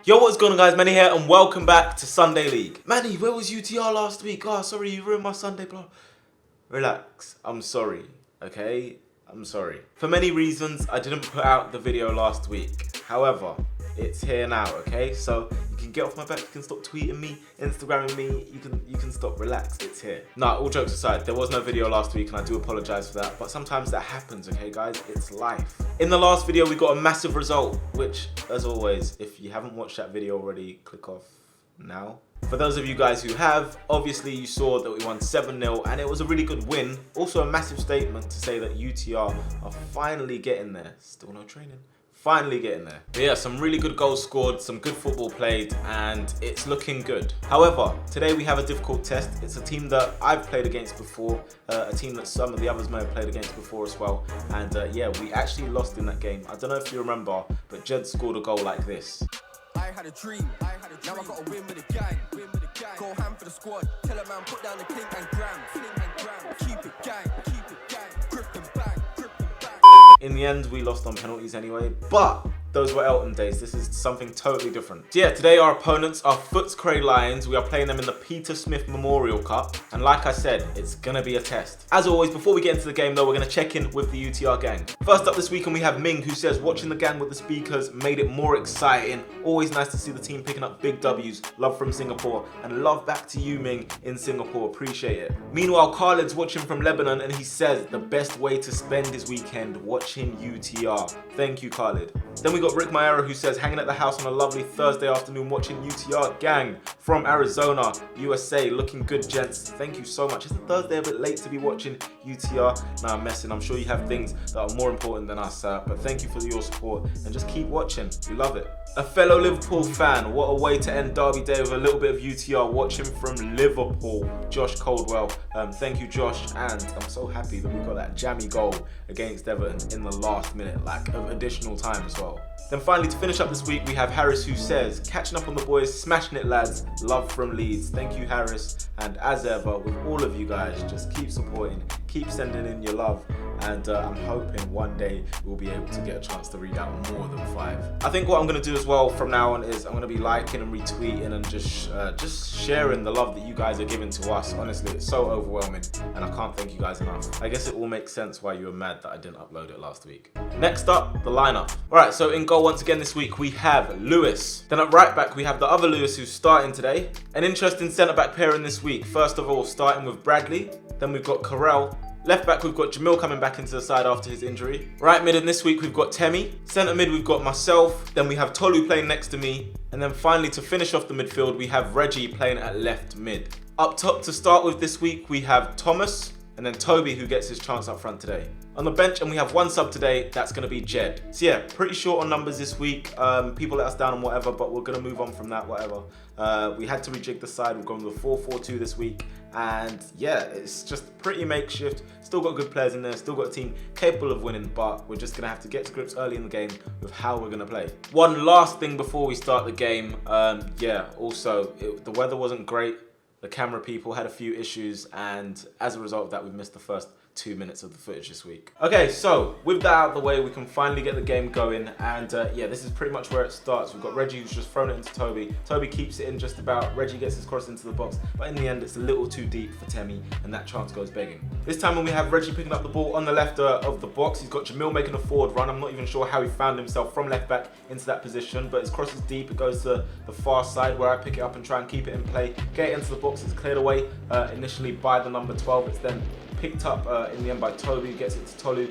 Yo, what's going on guys, Manny here and welcome back to Sunday League. Manny, where was UTR last week? Oh, sorry, you ruined my Sunday, bro. Relax, I'm sorry, okay? I'm sorry. For many reasons, I didn't put out the video last week. However, it's here now, okay? So you can get off my back, you can stop tweeting me, Instagramming me, you can stop, relax, it's here. Nah, all jokes aside, there was no video last week and I do apologize for that, but sometimes that happens, okay guys? It's life. In the last video, we got a massive result, which, as always, if you haven't watched that video already, click off now. For those of you guys who have, obviously you saw that we won 7-0 and it was a really good win. Also a massive statement to say that UTR are finally getting there. Still no training. Finally getting there. But yeah, some really good goals scored, some good football played, and it's looking good. However, today we have a difficult test. It's a team that I've played against before, a team that some of the others may have played against before as well. And yeah, we actually lost in that game. I don't know if you remember, but Jed scored a goal like this. I had a dream, now I got a win with a gang. Go ham for the squad, tell a man put down the clink and gram. Keep it gang, grip and bang. In the end, we lost on penalties anyway, but those were Elton days. This is something totally different. So yeah, today our opponents are Footscray Lions. We are playing them in the Peter Smith Memorial Cup. And like I said, it's gonna be a test. As always, before we get into the game though, we're gonna check in with the UTR gang. First up this weekend, we have Ming, who says, watching the gang with the speakers made it more exciting. Always nice to see the team picking up big W's. Love from Singapore. And love back to you, Ming, in Singapore. Appreciate it. Meanwhile, Khalid's watching from Lebanon and he says, the best way to spend his weekend watching UTR. Thank you, Khalid. Then we got Rick Maera, who says, hanging at the house on a lovely Thursday afternoon watching UTR gang from Arizona, USA. Looking good, gents. Thank you so much. It's a Thursday, a bit late to be watching UTR. Nah, I'm messing. I'm sure you have things that are more important than us, but thank you for your support and just keep watching. We love it. A fellow Liverpool fan, what a way to end Derby Day with a little bit of UTR, watching from Liverpool, Josh Coldwell. Thank you, Josh, and I'm so happy that we got that jammy goal against Everton in the last minute, like of additional time as well. Then finally, to finish up this week, we have Harris, who says, catching up on the boys, smashing it lads, love from Leeds. Thank you, Harris, and as ever, with all of you guys, just keep supporting, keep sending in your love, and I'm hoping one day we'll be able to get a chance to read out more than 5. I think what I'm going to do as well from now on is I'm going to be liking and retweeting and just sharing the love that you guys are giving to us. Honestly, it's so overwhelming and I can't thank you guys enough. I guess it all makes sense why you were mad that I didn't upload it last week. Next up, the lineup. Alright, so in goal once again this week we have Lewis. Then at right back we have the other Lewis who's starting today. An interesting centre back pairing this week. First of all, starting with Bradley. Then we've got Carell. Left back, we've got Jamil coming back into the side after his injury. Right mid, and this week we've got Temi. Centre mid, we've got myself. Then we have Tolu playing next to me. And then finally, to finish off the midfield, we have Reggie playing at left mid. Up top to start with this week, we have Thomas. And then Toby, who gets his chance up front today. On the bench, and we have one sub today, that's going to be Jed. So yeah, pretty short on numbers this week. People let us down and whatever, but we're going to move on from that, whatever. We had to rejig the side. We've gone with a 4-4-2 this week. And yeah, it's just pretty makeshift. Still got good players in there, still got a team capable of winning, but we're just going to have to get to grips early in the game with how we're going to play. One last thing before we start the game. Yeah, also, the weather wasn't great. The camera people had a few issues, and as a result of that, we've missed the first 2 minutes of the footage this week. Okay, so with that out of the way, we can finally get the game going, and yeah, this is pretty much where it starts. We've got Reggie who's just thrown it into Toby. Toby keeps it in just about. Reggie gets his cross into the box, but in the end, it's a little too deep for Temi, and that chance goes begging. This time when we have Reggie picking up the ball on the left of the box, he's got Jamil making a forward run. I'm not even sure how he found himself from left back into that position, but his cross is deep. It goes to the far side where I pick it up and try and keep it in play. Get it into the box, it's cleared away initially by the number 12. It's then picked up in the end by Toby, gets it to Tolu.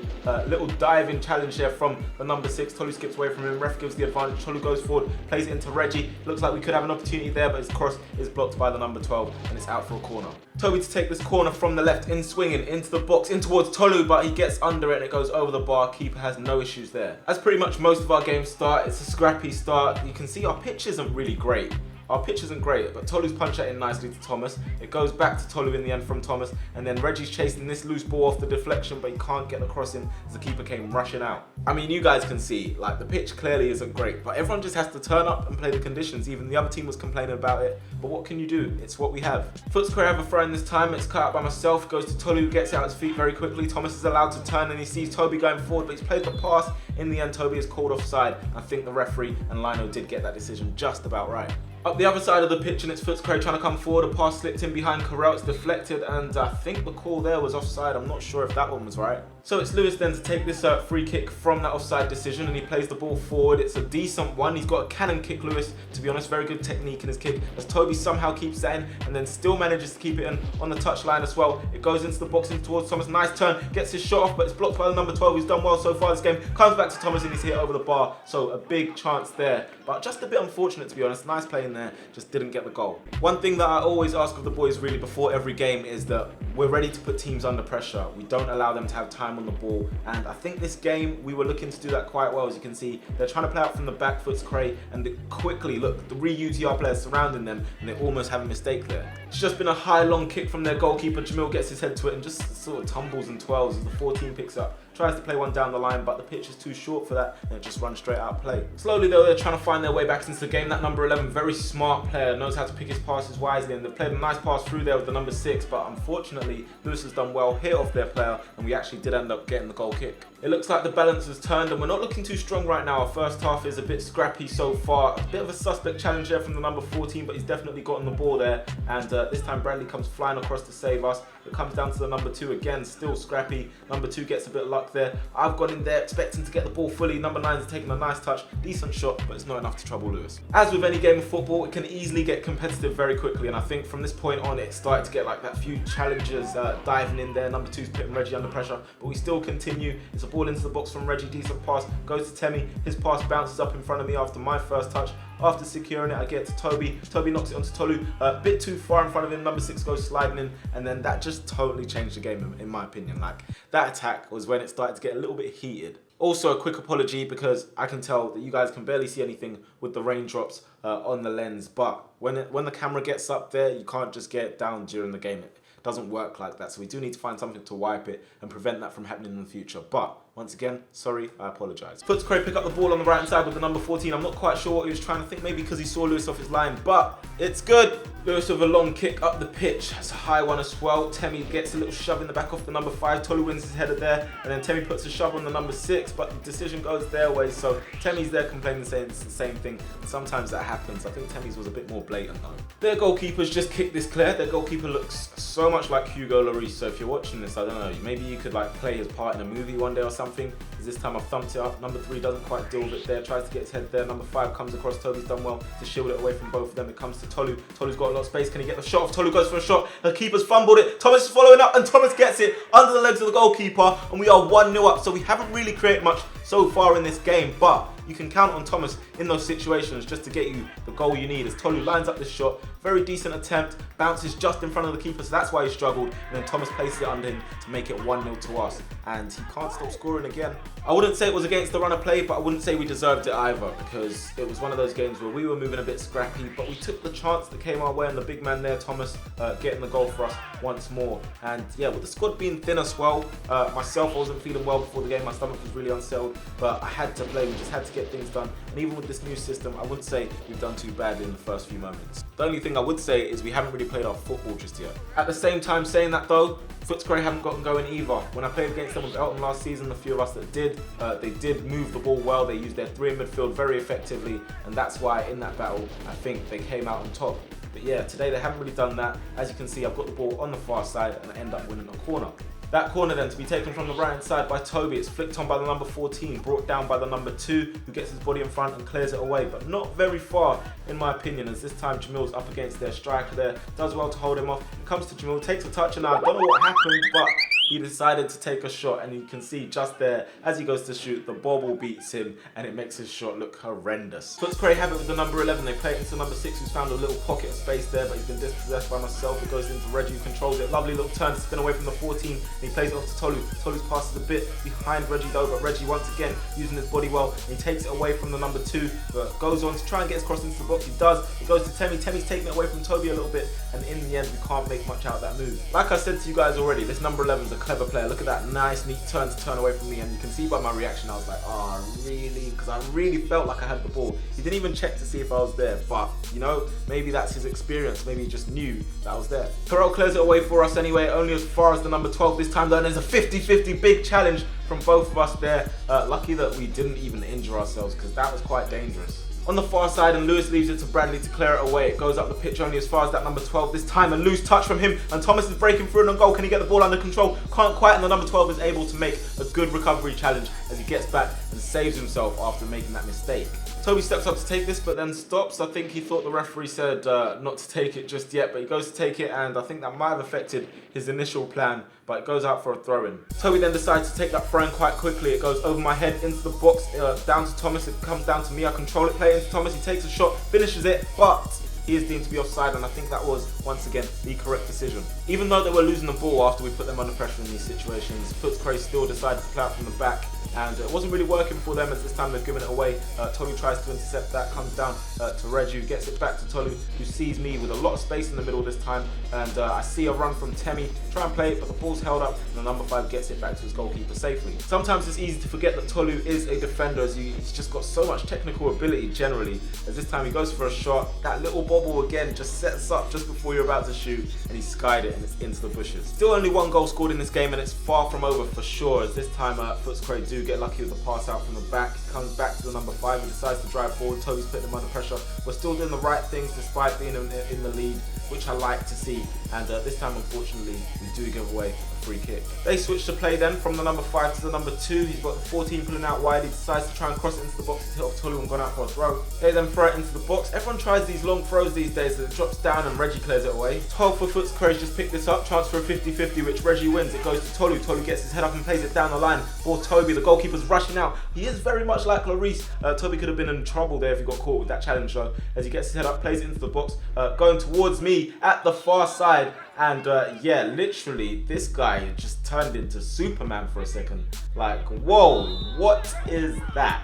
Little diving challenge there from the number 6. Tolu skips away from him, ref gives the advantage. Tolu goes forward, plays it into Reggie. Looks like we could have an opportunity there, but his cross is blocked by the number 12 and it's out for a corner. Toby to take this corner from the left, in swinging, into the box, in towards Tolu, but he gets under it and it goes over the bar. Keeper has no issues there. As pretty much most of our games start, it's a scrappy start. You can see our pitch isn't really great. Our pitch isn't great, but Tolu's punched that in nicely to Thomas. It goes back to Tolu in the end from Thomas, and then Reggie's chasing this loose ball off the deflection, but he can't get the cross in as the keeper came rushing out. I mean, you guys can see, like, the pitch clearly isn't great, but everyone just has to turn up and play the conditions. Even the other team was complaining about it, but what can you do? It's what we have. Footscray have a throw in this time. It's cut out by myself, goes to Tolu, gets out his feet very quickly. Thomas is allowed to turn and he sees Toby going forward, but he's played the pass In the end, Toby is called offside. I think the referee and Lino did get that decision just about right. Up the other side of the pitch, and it's Footscray trying to come forward. A pass slipped in behind Carell, it's deflected, and I think the call there was offside. I'm not sure if that one was right. So it's Lewis then to take this free kick from that offside decision, and he plays the ball forward. It's a decent one. He's got a cannon kick, Lewis, to be honest. Very good technique in his kick, as Toby somehow keeps that in, and then still manages to keep it in on the touchline as well. It goes into the box in towards Thomas. Nice turn, gets his shot off, but it's blocked by the number 12. He's done well so far this game. Comes back to Thomas, and he's hit over the bar. So a big chance there, but just a bit unfortunate, to be honest. Nice play in there, just didn't get the goal. One thing that I always ask of the boys really before every game is that we're ready to put teams under pressure. We don't allow them to have time on the ball, and I think this game we were looking to do that quite well. As you can see, they're trying to play out from the back, Footscray, and quickly, look, the UTR players surrounding them, and they almost have a mistake there. It's just been a high long kick from their goalkeeper. Jamil gets his head to it and just sort of tumbles and twirls as the 14 picks up. Tries to play one down the line, but the pitch is too short for that, and it just runs straight out of play. Slowly though, they're trying to find their way back into the game. That number 11, very smart player, knows how to pick his passes wisely, and they've played a nice pass through there with the number 6, but unfortunately, Lewis has done well, hit off their player, and we actually did end up getting the goal kick. It looks like the balance has turned, and we're not looking too strong right now. Our first half is a bit scrappy so far. A bit of a suspect challenge there from the number 14, but he's definitely gotten the ball there, and this time Bradley comes flying across to save us. It comes down to the number 2 again, still scrappy. Number 2 gets a bit of luck there. I've got in there expecting to get the ball fully. Number 9 is taking a nice touch, decent shot, but it's not enough to trouble Lewis. As with any game of football, it can easily get competitive very quickly, and I think from this point on it started to get like that few challenges diving in there. Number 2's putting Reggie under pressure, but we still continue. It's a ball into the box from Reggie, decent pass, goes to Temi. His pass bounces up in front of me after my first touch. After securing it, I get to Toby. Toby knocks it onto Tolu, a bit too far in front of him. Number 6 goes sliding in, and then that just totally changed the game in my opinion. Like, that attack was when it started to get a little bit heated. Also, a quick apology because I can tell that you guys can barely see anything with the raindrops on the lens, but when the camera gets up there, you can't just get it down during the game. It doesn't work like that, so we do need to find something to wipe it and prevent that from happening in the future. But once again, sorry, I apologise. Footscray pick up the ball on the right hand side with the number 14. I'm not quite sure what he was trying to think, maybe because he saw Lewis off his line, but it's good. Lewis with a long kick up the pitch. It's a high one as well. Temi gets a little shove in the back off the number 5. Tolu wins his header there, and then Temi puts a shove on the number 6, but the decision goes their way, so Temi's there complaining, saying it's the same thing. Sometimes that happens. I think Temi's was a bit more blatant though. Their goalkeepers just kicked this clear. Their goalkeeper looks so much like Hugo Lloris, so if you're watching this, I don't know, maybe you could like play his part in a movie one day or something. This time I've thumped it up. Number 3 doesn't quite deal with it there, tries to get his head there. Number 5 comes across. Toby's done well to shield it away from both of them. It comes to Tolu. Tolu's got a lot of space. Can he get the shot off? Tolu goes for a shot. The keeper's fumbled it. Thomas is following up, and Thomas gets it under the legs of the goalkeeper, and we are 1-0 up. So we haven't really created much so far in this game, but you can count on Thomas in those situations just to get you the goal you need. As Tolu lines up this shot, very decent attempt, bounces just in front of the keeper, so that's why he struggled, and then Thomas places it under him to make it 1-0 to us, and he can't stop scoring again. I wouldn't say it was against the run of play, but I wouldn't say we deserved it either, because it was one of those games where we were moving a bit scrappy, but we took the chance that came our way, and the big man there, Thomas, getting the goal for us once more. And yeah, with the squad being thin as well, myself, I wasn't feeling well before the game, my stomach was really unsettled, but I had to play, we just had to get things done, and even with this new system, I wouldn't say we've done too bad in the first few moments. The only thing I would say is we haven't really played our football just yet. At the same time saying that though, Footscray haven't gotten going either. When I played against them with Elton last season, the few of us that did, they did move the ball well, they used their 3 in midfield very effectively, and that's why in that battle, I think they came out on top. But yeah, today they haven't really done that. As you can see, I've got the ball on the far side and I end up winning a corner. That corner then to be taken from the right hand side by Toby. It's flicked on by the number 14, brought down by the number 2, who gets his body in front and clears it away, but not very far in my opinion, as this time Jamil's up against their striker there, does well to hold him off. It comes to Jamil, takes a touch, and I don't know what happened, but he decided to take a shot, and you can see just there, as he goes to shoot, the bobble beats him, and it makes his shot look horrendous. Footscray have it with the number 11, they play it into number 6, who's found a little pocket of space there, but he's been dispossessed by myself. It goes into Reggie, who controls it. Lovely little turn to spin away from the 14, and he plays it off to Tolu. Tolu's pass is a bit behind Reggie though, but Reggie once again using his body well, and he takes it away from the number 2, but goes on to try and get his cross into the box. He does. It goes to Temi. Temi's taking it away from Toby a little bit, and in the end we can't make much out of that move. Like I said to you guys already, this number 11 is a clever player. Look at that nice, neat turn to turn away from me. And you can see by my reaction, I was like, oh, really? Because I really felt like I had the ball. He didn't even check to see if I was there. But, you know, maybe that's his experience. Maybe he just knew that I was there. Carell clears it away for us anyway, only as far as the number 12 this time though. And there's a 50-50 big challenge from both of us there. Lucky that we didn't even injure ourselves, because that was quite dangerous. On the far side, and Lewis leaves it to Bradley to clear it away. It goes up the pitch only as far as that number 12 this time. A loose touch from him, and Thomas is breaking through on goal. Can he get the ball under control? Can't quite, and the number 12 is able to make a good recovery challenge as he gets back and saves himself after making that mistake. Toby steps up to take this, but then stops. I think he thought the referee said not to take it just yet, but he goes to take it, and I think that might have affected his initial plan, but it goes out for a throw-in. Toby then decides to take that throw-in quite quickly. It goes over my head, into the box, down to Thomas. It comes down to me. I control it, play it into Thomas. He takes a shot, finishes it, but he is deemed to be offside, and I think that was, once again, the correct decision. Even though they were losing the ball after we put them under pressure in these situations, Footscray still decided to play out from the back, and it wasn't really working for them as this time they've given it away. Tolu tries to intercept that, comes down to Reggie, who gets it back to Tolu, who sees me with a lot of space in the middle this time, and I see a run from Temi, try and play it, but the ball's held up, and the number 5 gets it back to his goalkeeper safely. Sometimes it's easy to forget that Tolu is a defender, as he's just got so much technical ability generally, as this time he goes for a shot, that little bobble again just sets up just before you're about to shoot, and he skied it and it's into the bushes. Still only 1 goal scored in this game, and it's far from over for sure, as this time Footscray do get lucky with the pass out from the back. He comes back to the number 5 and decides to drive forward. Toby's putting him under pressure. We're still doing the right things despite being in the lead, which I like to see, and this time unfortunately we do give away a free kick. They switch to play then from the number 5 to the number 2. He's got the 14 pulling out wide. He decides to try and cross it into the box to hit off Tolu and gone out for a throw. They then throw it into the box. Everyone tries these long throws these days, that it drops down and Reggie clears it away. 12 for Footscray just picked this up, chance for a 50-50 which Reggie wins. It goes to Tolu. Tolu gets his head up and plays it down the line for Toby. The goalkeeper's rushing out. He is very much like Lloris. Toby could have been in trouble there if he got caught with that challenge though, as he gets his head up, plays it into the box, going towards me at the far side, and yeah, literally this guy just turned into Superman for a second. Like, whoa, what is that?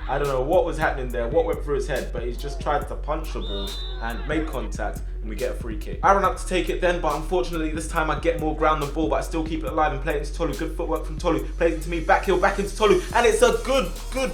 I don't know what was happening there, what went through his head, but he's just tried to punch the ball and made contact, and we get a free kick. I run up to take it then, but unfortunately this time I get more ground than ball, but I still keep it alive and play it into Tolu. Good footwork from Tolu, plays it to me, back heel, back into Tolu, and it's a good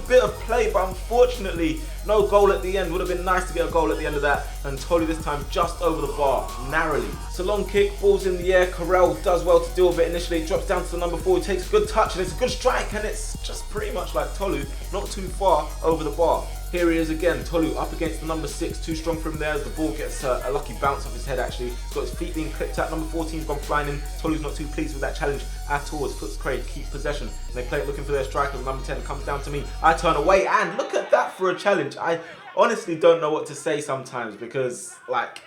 bit of play, but unfortunately no goal at the end. Would have been nice to get a goal at the end of that, and Tolu this time just over the bar, narrowly. It's a long kick, ball's in the air. Carell does well to deal with it initially, drops down to the number 4, takes a good touch, and it's a good strike, and it's just pretty much like Tolu, not too far over the bar. Here he is again, Tolu up against the number 6, too strong for him there as the ball gets a lucky bounce off his head actually. He's got his feet being clipped out, number 14's gone flying in. Tolu's not too pleased with that challenge at all as Footscray keep possession. And they play it looking for their striker, the number 10 comes down to me. I turn away, and look at that for a challenge. I honestly don't know what to say sometimes, because like,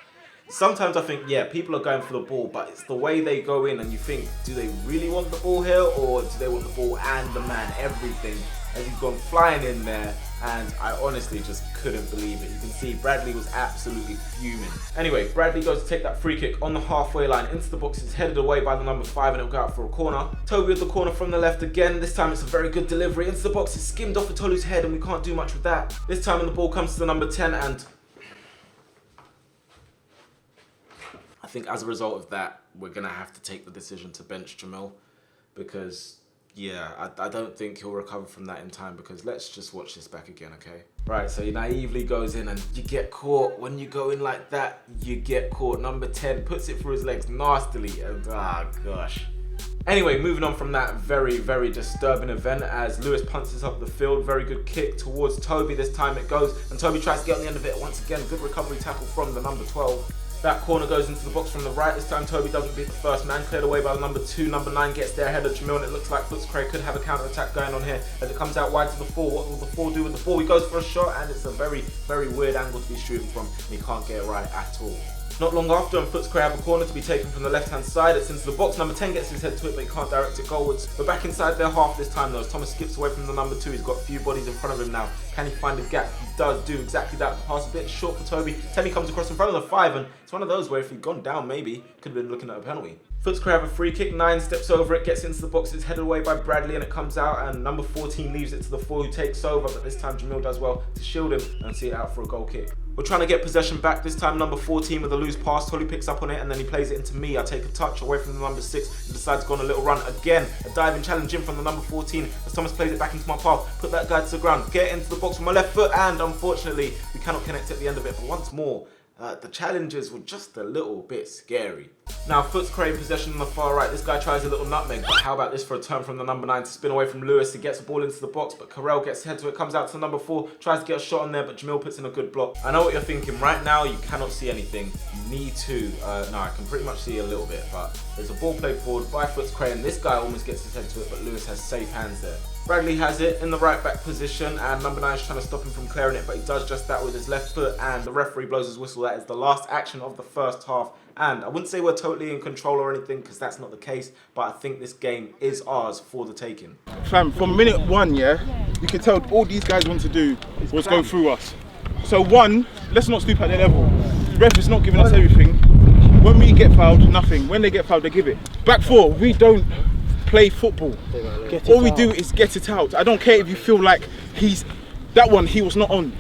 sometimes I think, yeah, people are going for the ball, but it's the way they go in and you think, do they really want the ball here, or do they want the ball and the man, everything? As he's gone flying in there, and I honestly just couldn't believe it. You can see Bradley was absolutely fuming. Anyway, Bradley goes to take that free kick on the halfway line into the box. It's headed away by the number 5 and it'll go out for a corner. Toby with the corner from the left again. This time it's a very good delivery into the box. It's skimmed off of Tolu's head and we can't do much with that. This time when the ball comes to the number 10, and I think as a result of that, we're going to have to take the decision to bench Jamil, because yeah, I don't think he'll recover from that in time, because let's just watch this back again, okay? Right, so he naively goes in and you get caught. When you go in like that, you get caught. Number 10 puts it through his legs nastily, and gosh. Anyway, moving on from that very disturbing event as Lewis punches up the field. Very good kick towards Toby. This time it goes, and Toby tries to get on the end of it. Once again, good recovery tackle from the number 12. That corner goes into the box from the right. This time Toby doesn't beat the first man. Cleared away by the number 2. Number 9 gets there ahead of Jamil, and it looks like Footscray could have a counter-attack going on here as it comes out wide to the 4. What will the 4 do with the 4? He goes for a shot, and it's a very weird angle to be shooting from, and he can't get it right at all. Not long after, and Footscray have a corner to be taken from the left-hand side. It's into the box. Number 10 gets his head to it, but he can't direct it goalwards. We're back inside their half this time, though, as Thomas skips away from the number 2. He's got a few bodies in front of him now. Can he find a gap? He does do exactly that. The pass a bit short for Toby. Temi comes across in front of the 5, and it's one of those where if he'd gone down, maybe could have been looking at a penalty. Footscray have a free kick. 9 steps over it, gets into the box. It's headed away by Bradley, and it comes out, and number 14 leaves it to the 4 who takes over, but this time Jamil does well to shield him and see it out for a goal kick. We're trying to get possession back, this time number 14 with a loose pass. Tolly picks up on it and then he plays it into me. I take a touch away from the number 6 and decides to go on a little run. Again, a diving challenge in from the number 14 as Thomas plays it back into my path. Put that guy to the ground, get into the box with my left foot, and unfortunately, we cannot connect at the end of it. But once more, the challenges were just a little bit scary. Now, Footscray in possession on the far right. This guy tries a little nutmeg, but how about this for a turn from the number 9 to spin away from Lewis? He gets the ball into the box, but Carell gets head to it, comes out to the number 4, tries to get a shot on there, but Jamil puts in a good block. I know what you're thinking. Right now, you cannot see anything. You need to, no, I can pretty much see a little bit, but there's a ball played forward by Footscray, and this guy almost gets his head to it, but Lewis has safe hands there. Bradley has it in the right back position, and number 9 is trying to stop him from clearing it, but he does just that with his left foot, and the referee blows his whistle. That is the last action of the first half, and I wouldn't say we're totally in control or anything, because that's not the case, but I think this game is ours for the taking. Fam, from minute 1, yeah, you can tell all these guys want to do was go through us. So 1, let's not stoop at their level. The ref is not giving us everything. When we get fouled, nothing. When they get fouled, they give it. Back 4, we don't play football. All we do is get it out. I don't care if you feel like that one he was not on.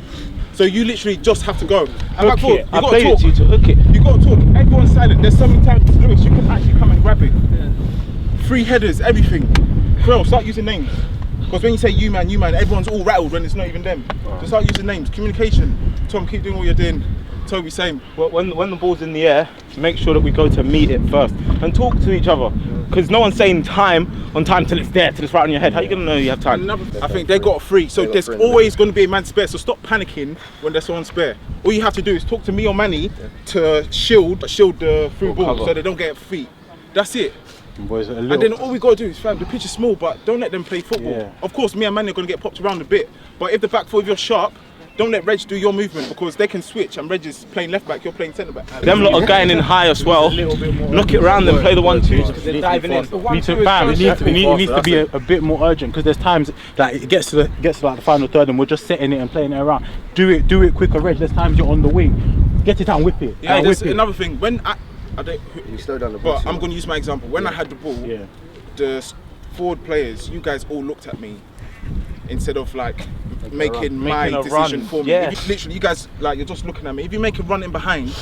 So you literally just have to go. And back 4, you got to talk. To hook it. You got to talk. Everyone's silent. There's so many times, Lewis, you can actually come and grab it. 3 headers, everything. Bro, start using names. Because when you say you man, everyone's all rattled when it's not even them. So start using names. Communication. Tom, keep doing what you're doing. Toby, same. Well, when the ball's in the air, make sure that we go to meet it first and talk to each other. Because no one's saying time till it's there, till it's right on your head. How are you going to know you have time? I think they got a free, so there's always going to be a man spare. So stop panicking when there's someone spare. All you have to do is talk to me or Manny to shield the through ball so they don't get feet. That's it. Boys, and then all we got to do is, fam, the pitch is small, but don't let them play football. Yeah. Of course, me and Manny are going to get popped around a bit, but if the back 4, if you're sharp, don't let Reg do your movement, because they can switch and Reg is playing left back, you're playing centre back. Them lot are going in high as well. Knock it around and play the 1-2s because they're diving in. It needs to be a bit more urgent, because there's times like it gets to like the final third and we're just setting it and playing it around. Do it quicker, Reg. There's times you're on the wing. Get it out and whip it. Yeah, there's another thing. When you slow down the ball. But I'm going to use my example. When I had the ball, the forward players, you guys all looked at me instead of like making my decision for me. Yeah. Literally, you guys, like, you're just looking at me. If you make a run in behind,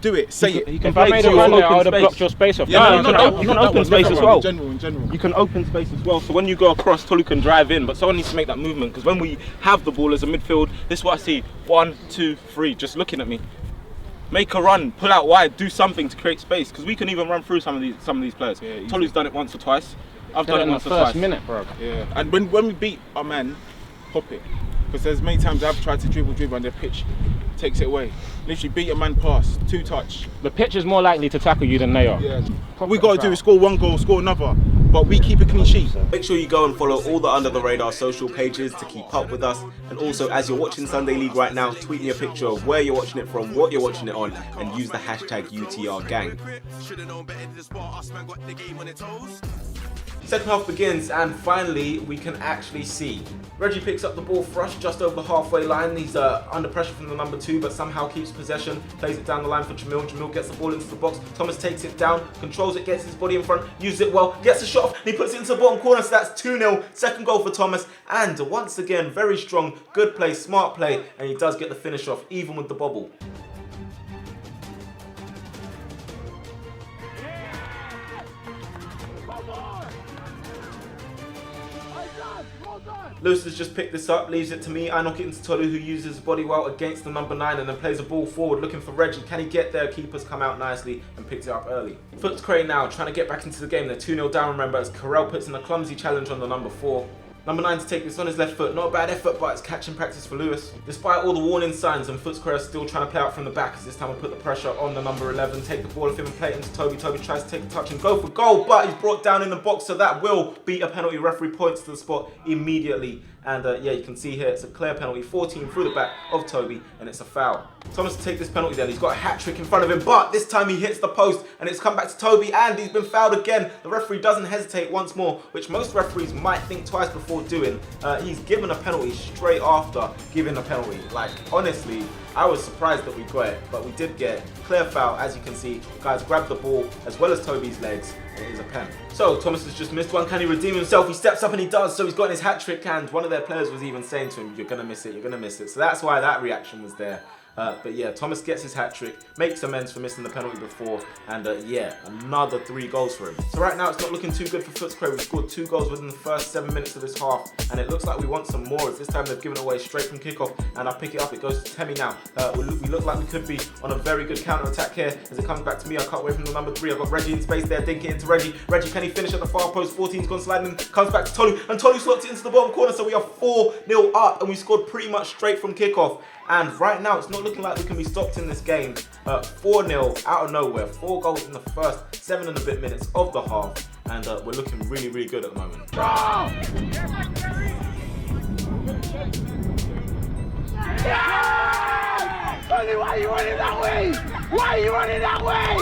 do it. Say it. If I made a run there, I would have blocked your space off. Yeah, you can open space as well. In general. You can open space as well. So when you go across, Tolu can drive in, but someone needs to make that movement, because when we have the ball as a midfield, this is what I see. 1, 2, 3, just looking at me. Make a run, pull out wide, do something to create space, because we can even run through some of these players. Yeah, Tolu's done it once or twice. I've done it once or twice. First minute, bro. Yeah, and when we beat our man, pop it. Because there's many times I've tried to dribble and the pitch takes it away. Literally beat a man pass, 2 touch. The pitch is more likely to tackle you than they are. Yeah. What we got to do is score 1 goal, score another, but we keep a clean sheet. Make sure you go and follow all the Under the Radar social pages to keep up with us. And also, as you're watching Sunday League right now, tweet me a picture of where you're watching it from, what you're watching it on, and use the hashtag UTRGang. Second half begins, and finally we can actually see. Reggie picks up the ball for us just over the halfway line. He's under pressure from the number 2, but somehow keeps possession, plays it down the line for Jamil. Jamil gets the ball into the box. Thomas takes it down, controls it, gets his body in front, uses it well, gets the shot off, and he puts it into the bottom corner, so that's 2-0. Second goal for Thomas, and once again, very strong, good play, smart play, and he does get the finish off, even with the bobble. Lewis has just picked this up, leaves it to me. I knock it into Tolu, who uses his body well against the number 9 and then plays a ball forward looking for Reggie. Can he get there? Keeper's come out nicely and picks it up early. Footscray now trying to get back into the game. They're 2-0 down, remember, as Carell puts in a clumsy challenge on the number 4. Number 9 to take this on his left foot. Not a bad effort, but it's catching practice for Lewis. Despite all the warning signs, and Footscray is still trying to play out from the back, as this time we put the pressure on the number 11. Take the ball off him and play it into Toby. Toby tries to take a touch and go for goal, but he's brought down in the box, so that will be a penalty. Referee points to the spot immediately. And yeah, you can see here it's a clear penalty, 14 through the back of Toby, and it's a foul. Thomas to take this penalty then. He's got a hat-trick in front of him, but this time he hits the post, and it's come back to Toby, and he's been fouled again. The referee doesn't hesitate once more, which most referees might think twice before doing. He's given a penalty straight after giving a penalty. Like, honestly, I was surprised that we got it, but we did get it. Clear foul, as you can see. The guys grabbed the ball, as well as Toby's legs, and it is a pen. So, Thomas has just missed one. Can he redeem himself? He steps up and he does, so he's got his hat-trick, and one of their players was even saying to him, you're going to miss it, you're going to miss it. So that's why that reaction was there. But yeah, Thomas gets his hat-trick, makes amends for missing the penalty before, and yeah, another 3 goals for him. So right now it's not looking too good for Footscray. We scored 2 goals within the first 7 minutes of this half, and it looks like we want some more. This time they've given away straight from kickoff, and I pick it up. It goes to Temi now. We look like we could be on a very good counter-attack here. As it comes back to me, I cut away from the number 3. I've got Reggie in space there, dink it into Reggie. Reggie, can he finish at the far post? 14's gone sliding in, comes back to Tolu, and Tolu slots it into the bottom corner, so we are 4-0 up, and we scored pretty much straight from kickoff. And right now, it's not looking like we can be stopped in this game. 4-0 out of nowhere. 4 goals in the first 7 and a bit minutes of the half. And we're looking really, really good at the moment. Why are you running that way? Why are you running that way?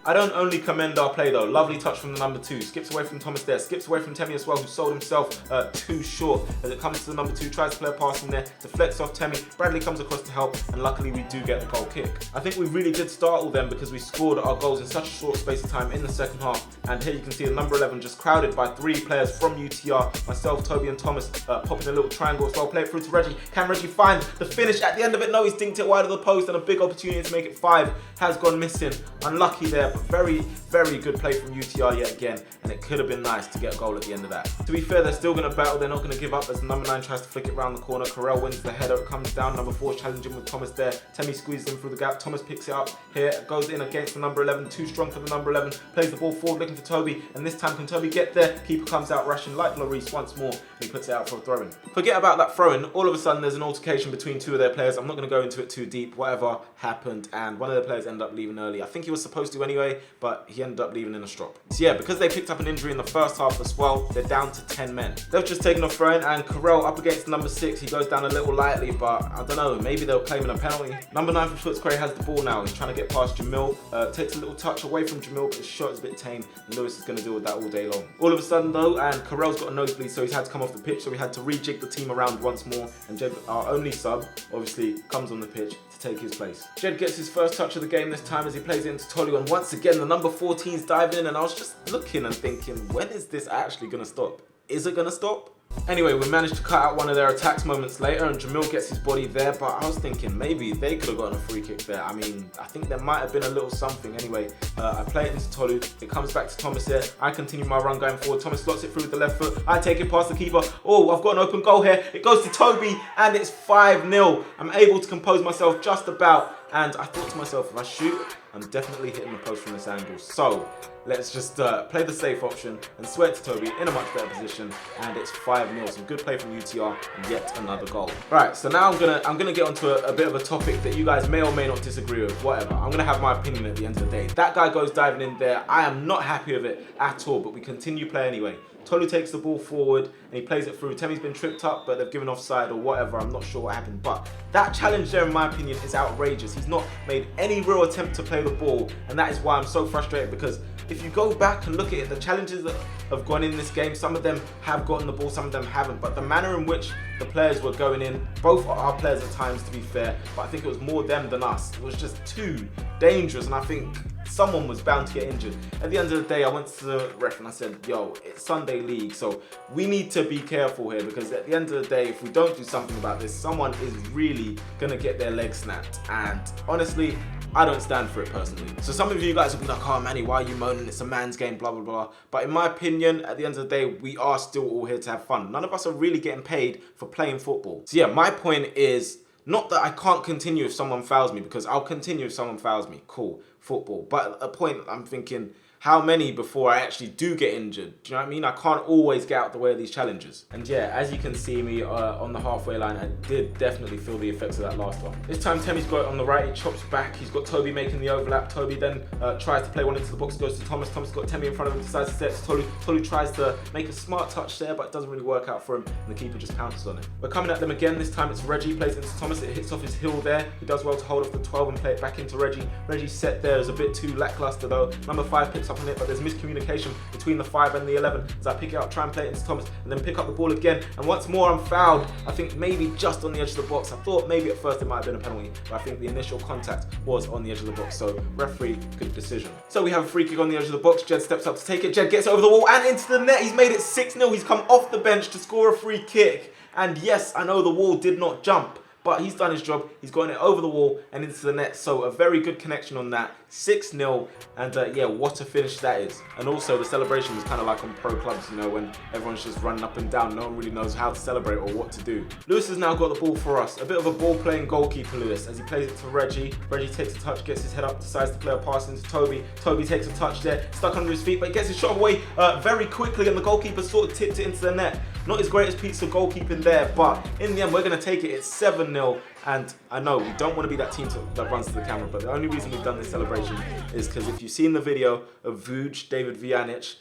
I don't only commend our play though. Lovely touch from the number 2. Skips away from Thomas there. Skips away from Temi as well, who sold himself too short. As it comes to the number 2, tries to play a pass in there, deflects off Temi. Bradley comes across to help, and luckily we do get the goal kick. I think we really did startle them because we scored our goals in such a short space of time in the second half. And here you can see the number 11 just crowded by 3 players from UTR. Myself, Toby and Thomas popping a little triangle as well. Play it through to Reggie. Can Reggie find the finish at the end of it? No, he's dinked it wide of the post, and a big opportunity to make it 5 has gone missing. Unlucky there, but very, very good play from UTR yet again, and it could have been nice to get a goal at the end of that. To be fair, they're still going to battle. They're not going to give up as the number 9 tries to flick it round the corner. Carell wins the header. It comes down. Number 4 is challenging with Thomas there. Temi squeezes him through the gap. Thomas picks it up here. It goes in against the number 11. Too strong for the number 11. Plays the ball forward looking for Toby, and this time can Toby get there? Keeper comes out rushing like Lloris once more, and he puts it out for a throw-in. Forget about that throw-in. All of a sudden there's an altercation between 2 of their players. I'm not going to go into it too deep. Whatever happened, and one of the players ended up leaving early. I think he was supposed to anyway, but he ended up leaving in a strop. So yeah, because they picked up an injury in the first half as well, they're down to 10 men. They've just taken a throw-in, and Carell up against number 6. He goes down a little lightly, but I don't know, maybe they're claiming a penalty. Number 9 from Footscray has the ball now. He's trying to get past Jamil. Takes a little touch away from Jamil, but his shot is a bit tame, and Lewis is going to deal with that all day long. All of a sudden though, and Carell's got a nosebleed, so he's had to come off the pitch, so we had to rejig the team around once more, and Jed, our only sub, obviously comes on the pitch to take his place. Jed gets his first touch of the game this time as he plays it into Tolu, and once again the number 14's diving in, and I was just looking and thinking, when is this actually going to stop? Is it going to stop? Anyway, we managed to cut out one of their attacks moments later, and Jamil gets his body there, but I was thinking maybe they could have gotten a free kick there. I mean, I think there might have been a little something. Anyway, I play it into Tolu. It comes back to Thomas here. I continue my run going forward. Thomas slots it through with the left foot. I take it past the keeper. Oh, I've got an open goal here. It goes to Toby, and it's 5-0. I'm able to compose myself just about, and I thought to myself, if I shoot, I'm definitely hitting the post from this angle. So let's just play the safe option and swear it to Toby in a much better position, and it's 5-0. Some good play from UTR, and yet another goal. Right, so now I'm gonna get onto a bit of a topic that you guys may or may not disagree with. Whatever. I'm gonna have my opinion at the end of the day. That guy goes diving in there. I am not happy with it at all, but we continue play anyway. Tolu takes the ball forward and he plays it through. Temi's been tripped up, but they've given offside or whatever. I'm not sure what happened, but that challenge there, in my opinion, is outrageous. He's not made any real attempt to play the ball, and that is why I'm so frustrated, because if you go back and look at it, the challenges that have gone in this game, some of them have gotten the ball, some of them haven't, but the manner in which the players were going in, both are our players at times, to be fair, but I think it was more them than us. It was just too dangerous, and I think someone was bound to get injured. At the end of the day, I went to the ref and I said, yo, it's Sunday League, so we need to be careful here, because at the end of the day, if we don't do something about this, someone is really gonna get their leg snapped, and honestly, I don't stand for it personally. So some of you guys will be like, oh Manny, why are you moaning? It's a man's game, blah, blah, blah. But in my opinion, at the end of the day, we are still all here to have fun. None of us are really getting paid for playing football. So yeah, my point is, not that I can't continue if someone fouls me, because I'll continue if someone fouls me. Cool, football. But at a point, I'm thinking, how many before I actually do get injured? Do you know what I mean? I can't always get out the way of these challenges. And yeah, as you can see me on the halfway line, I did definitely feel the effects of that last one. This time Temi's got it on the right, he chops back, he's got Toby making the overlap. Toby then tries to play one into the box, goes to Thomas. Thomas got Temi in front of him, decides to set it to Tolu. Tolu tries to make a smart touch there, but it doesn't really work out for him, and the keeper just pounces on it. We're coming at them again. This time it's Reggie, plays it into Thomas, it hits off his heel there. He does well to hold off the 12 and play it back into Reggie. Reggie's set there is a bit too lackluster though. Number 5 picks up on it, but there's miscommunication between the 5 and the 11. As I pick it up, try and play it into Thomas, and then pick up the ball again. And once more, I'm fouled. I think maybe just on the edge of the box. I thought maybe at first it might have been a penalty, but I think the initial contact was on the edge of the box. So referee, good decision. So we have a free kick on the edge of the box. Jed steps up to take it. Jed gets over the wall and into the net. He's made it 6-0. He's come off the bench to score a free kick. And yes, I know the wall did not jump, but he's done his job. He's gotten it over the wall and into the net. So a very good connection on that. 6-0. And yeah, what a finish that is. And also the celebration was kind of like on pro clubs, you know, when everyone's just running up and down. No one really knows how to celebrate or what to do. Lewis has now got the ball for us. A bit of a ball-playing goalkeeper, Lewis, as he plays it to Reggie. Reggie takes a touch, gets his head up, decides to play a pass into Toby. Toby takes a touch there, stuck under his feet, but he gets his shot away very quickly, and the goalkeeper sort of tipped it into the net. Not his greatest piece of goalkeeping there, but in the end, we're going to take it. It's 7-0. And I know we don't want to be that team that runs to the camera, but the only reason we've done this celebration is because if you've seen the video of Vuj, David Vijanic,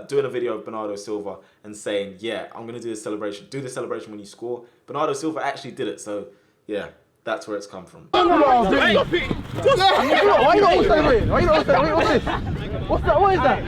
doing a video of Bernardo Silva and saying, yeah, I'm going to do this celebration. Do the celebration when you score. Bernardo Silva actually did it. So, yeah, that's where it's come from. Why you not celebrating? Why you not celebrating? What's this? What's that? What is that?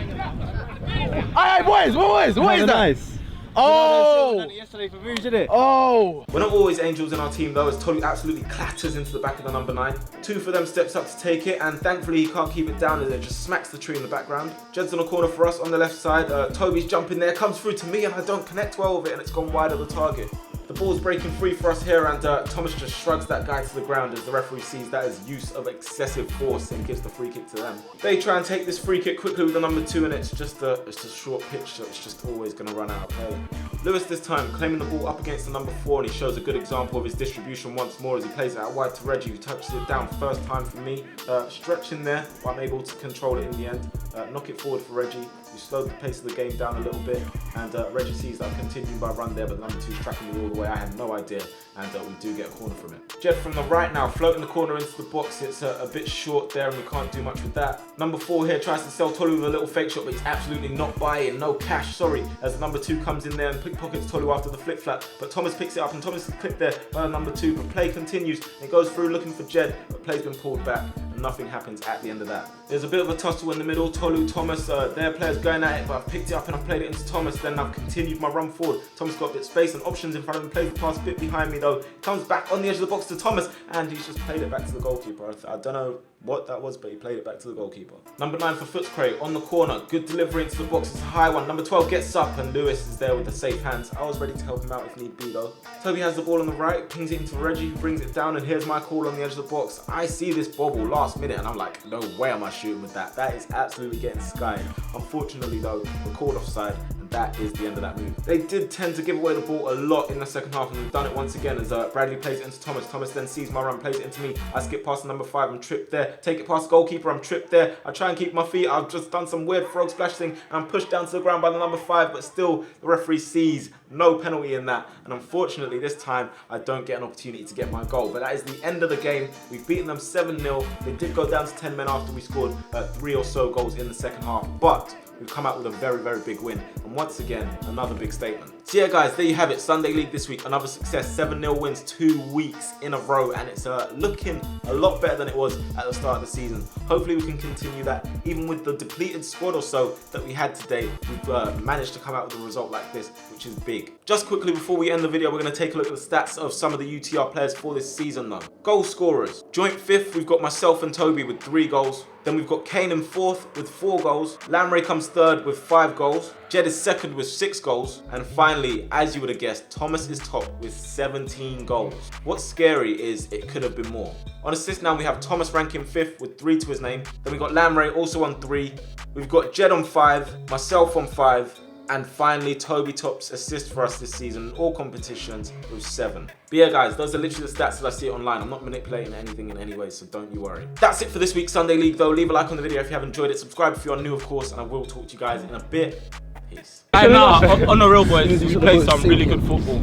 Hey, boys, what is that? Nice. Oh! Yesterday for Vuj, did it? Oh! We're not always angels in our team though, as Tolu absolutely clatters into the back of the number 9. Two for them steps up to take it, and thankfully he can't keep it down as it just smacks the tree in the background. Jed's on a corner for us on the left side. Toby's jumping there, comes through to me, and I don't connect well with it, and it's gone wide of the target. The ball's breaking free for us here, and Thomas just shrugs that guy to the ground as the referee sees that as use of excessive force and gives the free kick to them. They try and take this free kick quickly with the number 2, and it's just a short pitch, so it's just always going to run out of play. Lewis this time claiming the ball up against the number 4, and he shows a good example of his distribution once more as he plays it out wide to Reggie, who touches it down first time for me. Stretching there, but I'm able to control it in the end. Knock it forward for Reggie, who slowed the pace of the game down a little bit, and Reggie sees that I'm continuing my run there, but the number 2's tracking me all the way. I had no idea, and we do get a corner from it. Jed from the right now, floating the corner into the box. It's a bit short there, and we can't do much with that. Number 4 here tries to sell Tolu with a little fake shot, but he's absolutely not buying. No cash, sorry, as the number 2 comes in there and pickpockets Tolu after the flick flat, but Thomas picks it up, and Thomas is clipped there by the number 2, but play continues. It goes through looking for Jed, but play's been pulled back, and nothing happens at the end of that. There's a bit of a tussle in the middle. Tolu, Thomas, their players going at it, but I've picked it up and I've played it into Thomas. Then I've continued my run forward. Thomas got a bit of space and options in front of him, plays the pass a bit behind me though. Comes back on the edge of the box to Thomas, and he's just played it back to the goalkeeper. I don't know what that was, but he played it back to the goalkeeper. Number 9 for Footscray on the corner. Good delivery into the box. It's a high one. Number 12 gets up, and Lewis is there with the safe hands. I was ready to help him out if need be though. Toby has the ball on the right, pings it into Reggie, who brings it down, and here's my call on the edge of the box. I see this bobble last minute, and I'm like, no way am I shooting with that. That is absolutely getting skied. Unfortunately though, we're called offside, and that is the end of that move. They did tend to give away the ball a lot in the second half, and we've done it once again as Bradley plays it into Thomas. Thomas then sees my run, plays it into me. I skip past the number 5, I'm tripped there. Take it past the goalkeeper, I'm tripped there. I try and keep my feet. I've just done some weird frog splash thing, and I'm pushed down to the ground by the number 5, but still the referee sees no penalty in that. And unfortunately this time I don't get an opportunity to get my goal. But that is the end of the game. We've beaten them 7-0. They did go down to 10 men after we scored 3 or so goals in the second half. But we've come out with a very, very big win. And once again, another big statement. So yeah guys, there you have it. Sunday League this week, another success. 7-0 wins 2 weeks in a row, and it's looking a lot better than it was at the start of the season. Hopefully we can continue that. Even with the depleted squad or so that we had today, we've managed to come out with a result like this, which is big. Just quickly before we end the video, we're going to take a look at the stats of some of the UTR players for this season though. Goal scorers. Joint 5th, we've got myself and Toby with 3 goals. Then we've got Kane in 4th with 4 goals. Lamray comes 3rd with 5 goals. Jed is 2nd with 6 goals. And finally, as you would have guessed, Thomas is top with 17 goals. What's scary is it could have been more. On assists now, we have Thomas ranking 5th with 3 to his name. Then we've got Lamray also on 3. We've got Jed on 5, myself on 5. And finally, Toby tops assist for us this season in all competitions with 7. But yeah guys, those are literally the stats as I see it online. I'm not manipulating anything in any way, so don't you worry. That's it for this week's Sunday League though. Leave a like on the video if you have enjoyed it. Subscribe if you are new of course, and I will talk to you guys in a bit. Peace. Hey, nah, on the real boys, we played some really good football.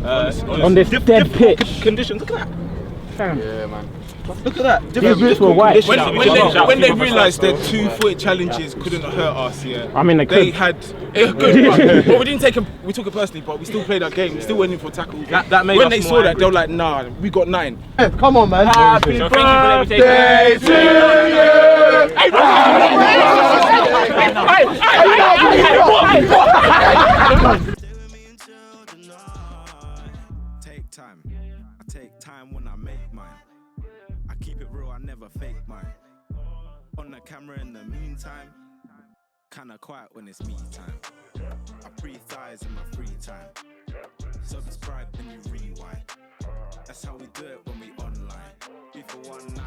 On this dead pitch. Conditions, look at that. Fam. Yeah, man. Look at that. These boots were white. When they realised their 2-foot challenges couldn't hurt us, yeah. I mean, They had good, but we didn't take them. We took it personally, but we still played our game. We still went in for tackles. That made when us they more saw that, angry. they were like, "Nah, we got 9." Come on, man. Happy birthday to Take time. I take time when I make mine. I keep it real, I never fake mine. On the camera in the meantime, kinda quiet when it's me time. I breathe thighs in my free time. Subscribe and you rewind. That's how we do it when we online. 3 for 1 night.